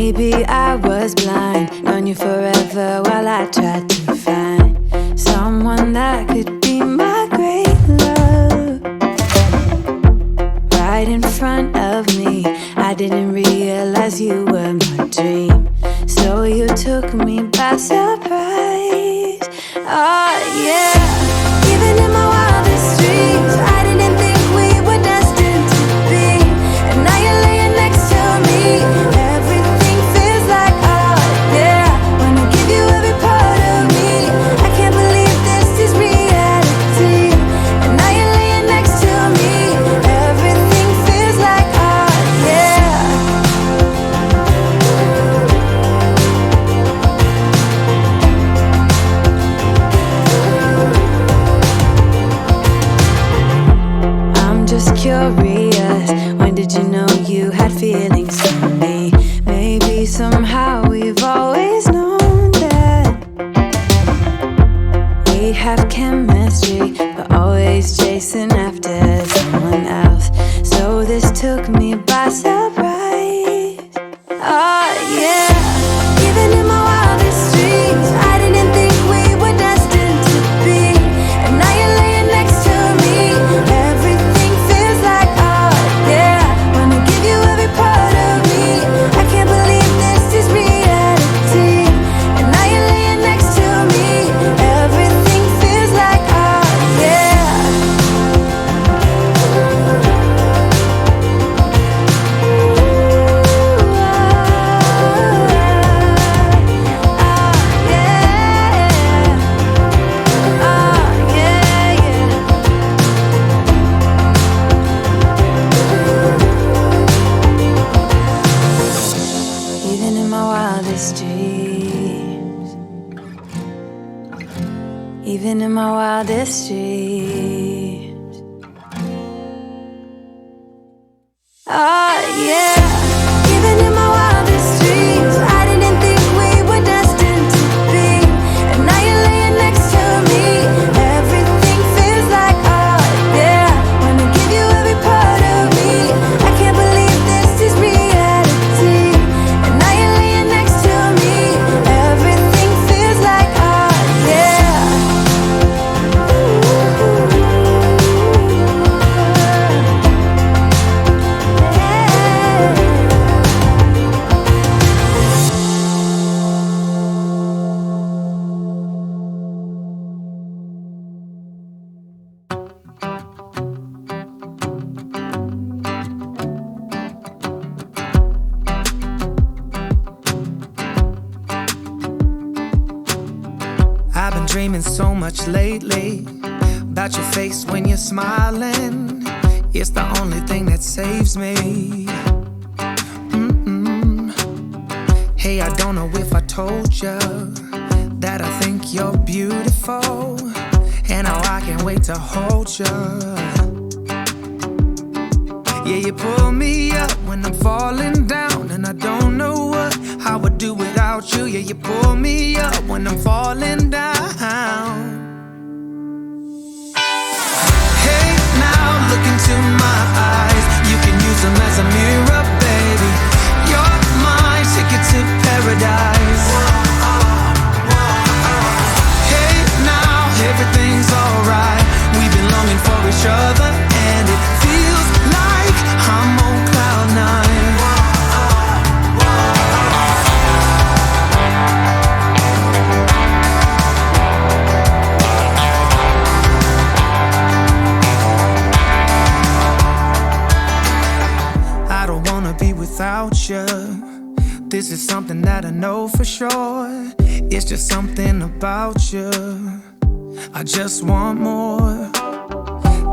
Maybe I was blind, known you forever while I tried to find someone that could be my great love. Right in front of me, I didn't realize you were my dream, so you took me by surprise. Oh yeah, even in my wildest dreams, I didn't think we were destined to be. And now you're laying next to me. Everything feels like oh yeah. Wanna give you every part of me. I can't believe this is reality. And now you're laying next to me. Everything feels like oh yeah. I'm just curious, when did you know you had feelings for me? Maybe somehow we've always known that we have chemistry, but always chasing after someone else. So this took me by surprise. Oh yeah, even in my wildest dreams, I didn't think we were destined to be. And now you're laying next to me. Everything feels like oh yeah. Wanna give you every part of me. I can't believe this is reality. And now you're laying next to me. Everything feels like oh yeah. Even in my wildest dreams, even in my wildest dreams. Oh yeah, even in my wildest dreams, I didn't think we were destined to be. And now you're laying next to me. Everything feels like oh yeah. Wanna give you every part of me. I can't believe this is reality. And now you're laying next to me. Everything feels like oh yeah. I've been dreaming so much lately about your face when you're smiling. It's the only thing that saves me. Hey, I don't know if I told you that I think you're beautiful, and how I can't wait to hold you. Yeah, you pull me up when I'm falling down, and I don't know what I would do without you. Yeah, you pull me up when I'm falling down. Hey, now look into my eyes. You can use them as a mirror, baby. You're my ticket to paradise. Hey, now everything's alright. We've been longing for each other, and it feels like I'm on cloud nine. I don't wanna be without you. This is something that I know for sure. It's just something about you. I just want more.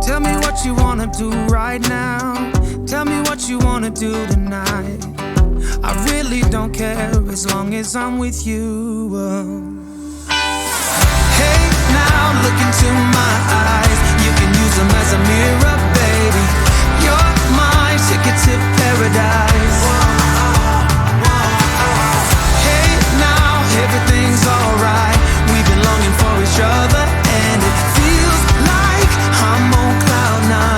Tell me what you wanna do right now. Tell me what you wanna do tonight. I really don't care as long as I'm with you. Hey, now look into my eyes. You can use them as a mirror, baby. You're my ticket to paradise. Hey, now everything's alright. We've been longing for each other, and it feels like I'm on cloud nine.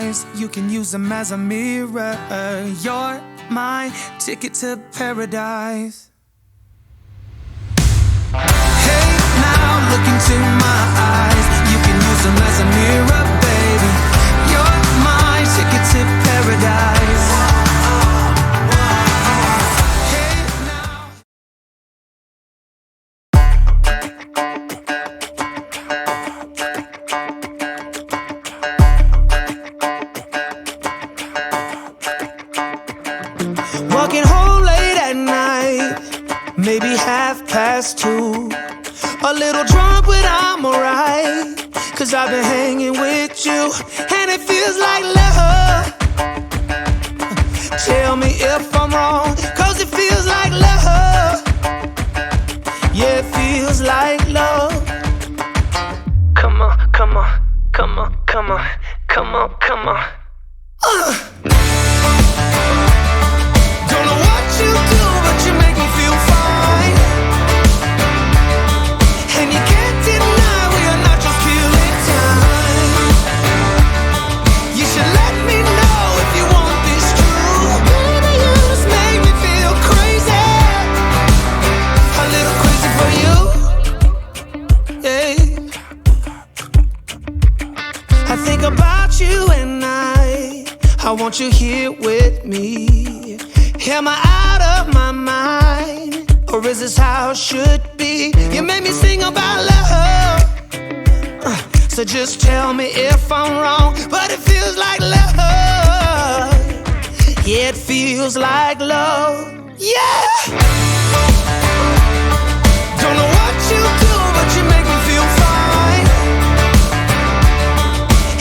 eyes, you can use them as a mirror. You're my ticket to paradise. Hey, now look into my eyes, you can use them as a mirror, baby. You're my ticket to paradise. Walking home late at night, maybe 2:30. A little drunk, but I'm alright, 'cause I've been hanging with you, and it feels like love. Tell me if I'm wrong, 'cause it feels like love. Yeah, it feels like love. Come on, come on, come on, come on, come on, come on. Don't know what you do, but you make me feel fine. And you can't deny we are not just killing time. You should let me know if you want this true. Baby, you just make me feel crazy. A little crazy for you. Hey. I think about you and I want you here with me. Am I out of my mind, or is this how it should be? You made me sing about love, so just tell me if I'm wrong, but it feels like love. Yeah, it feels like love. Yeah. Don't know what you do, but you make me feel fine.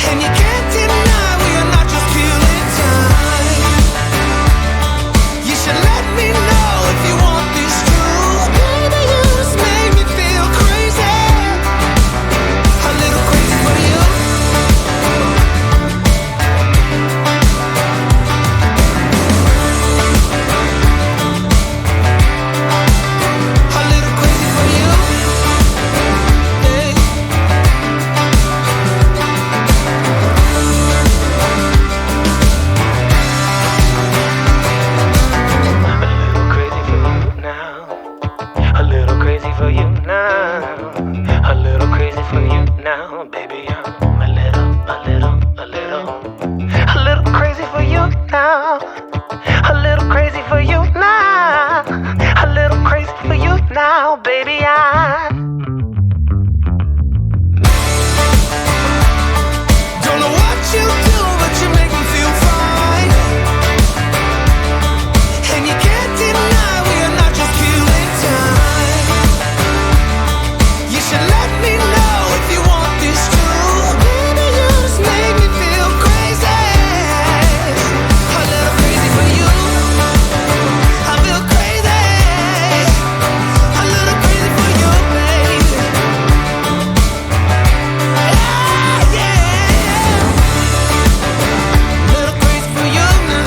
And you can't deny we are not just killing time. You should let me know if you want this true. Baby, you just make me feel crazy. A little crazy for you. A little crazy for you. Hey. A little crazy for you now. A little crazy for you now, baby. I'm a little crazy for you now. A little crazy for you now. A little crazy for you now, baby. Don't know what you do, but you make me feel fine. And you can't deny we are not just killing time. You should let me know if you want this true. Baby, you just make me feel crazy. A little crazy for you. I feel crazy. A little crazy for you, baby. Yeah, yeah. A little crazy for you now.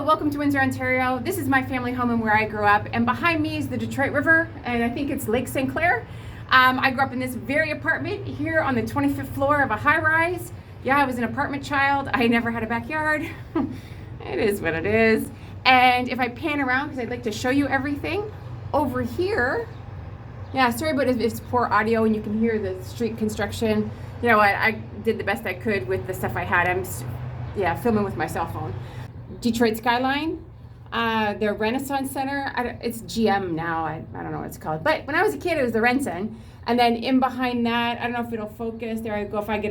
Welcome to Windsor, Ontario. This is my family home and where I grew up, and behind me is the Detroit River, and I think it's Lake St. Clair. I grew up in this very apartment here on the 25th floor of a high-rise. Yeah, I was an apartment child. I never had a backyard. It is what it is. And if I pan around, because I'd like to show you everything, over here, yeah, sorry about if it's poor audio and you can hear the street construction. You know what, I did the best I could with the stuff I had. I'm filming with my cell phone. Detroit Skyline, their Renaissance Center. It's GM now. I don't know what it's called. But when I was a kid, it was the Renson. And then in behind that, I don't know if it'll focus. There I go. If I get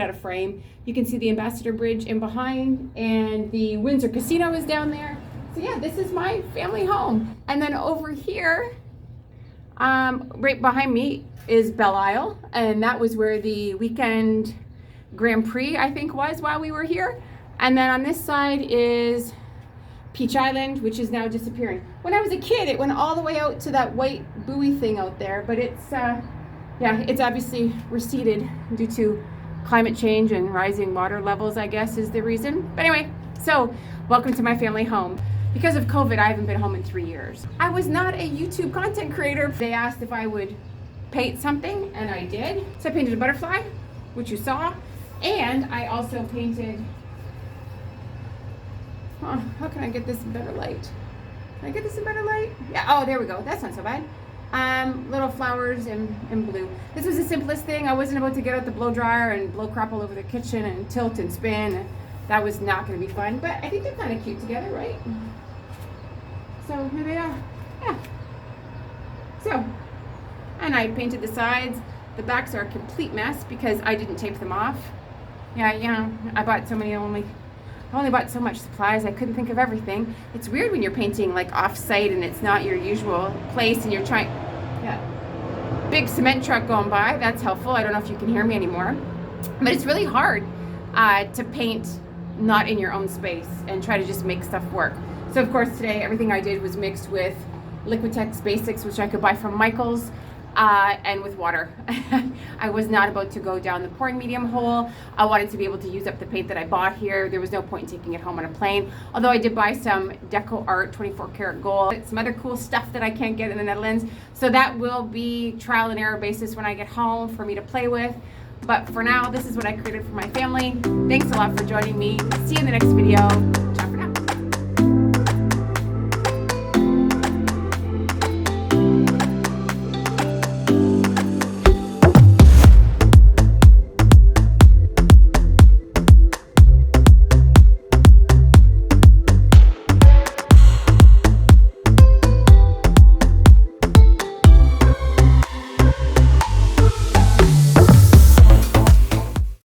out of frame, you can see the Ambassador Bridge in behind, and the Windsor Casino is down there. So yeah, this is my family home. And then over here, right behind me is Belle Isle, and that was where the weekend Grand Prix, I think, was while we were here. And then on this side is Peach Island, which is now disappearing. When I was a kid, it went all the way out to that white buoy thing out there, but it's obviously receded due to climate change and rising water levels, I guess, is the reason. But anyway, so welcome to my family home. Because of COVID, I haven't been home in 3 years. I was not a YouTube content creator. They asked if I would paint something, and I did. So I painted a butterfly, which you saw, and I also painted, how can I get this in better light? Can I get this in better light? Yeah, oh, there we go. That's not so bad. Little flowers in blue. This was the simplest thing. I wasn't about to get out the blow dryer and blow crap all over the kitchen and tilt and spin. That was not going to be fun, but I think they're kind of cute together, right? So here they are. Yeah. So, and I painted the sides. The backs are a complete mess because I didn't tape them off. Yeah, you know, I bought so many I only bought so much supplies, I couldn't think of everything. It's weird when you're painting like off-site and it's not your usual place and you're trying, yeah. Big cement truck going by, that's helpful. I don't know if you can hear me anymore. But it's really hard to paint not in your own space and try to just make stuff work. So of course today, everything I did was mixed with Liquidtex Basics, which I could buy from Michael's, and with water. I was not about to go down the pouring medium hole. I wanted to be able to use up the paint that I bought here. There was no point in taking it home on a plane. Although I did buy some Deco Art 24 karat gold, some other cool stuff that I can't get in the Netherlands. So that will be trial and error basis when I get home for me to play with. But for now, this is what I created for my family. Thanks a lot for joining me. See you in the next video.